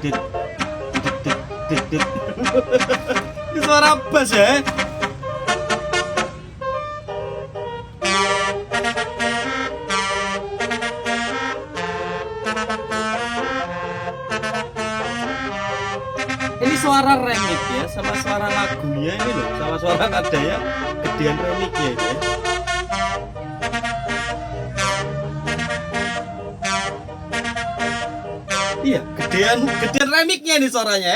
dit dit dit dit. Ini suara bass ya. Ini suara remix ya, sama suara lagunya ini loh, sama suara nadanya gedean remixnya ini ya. Iya, gedean remixnya nih suaranya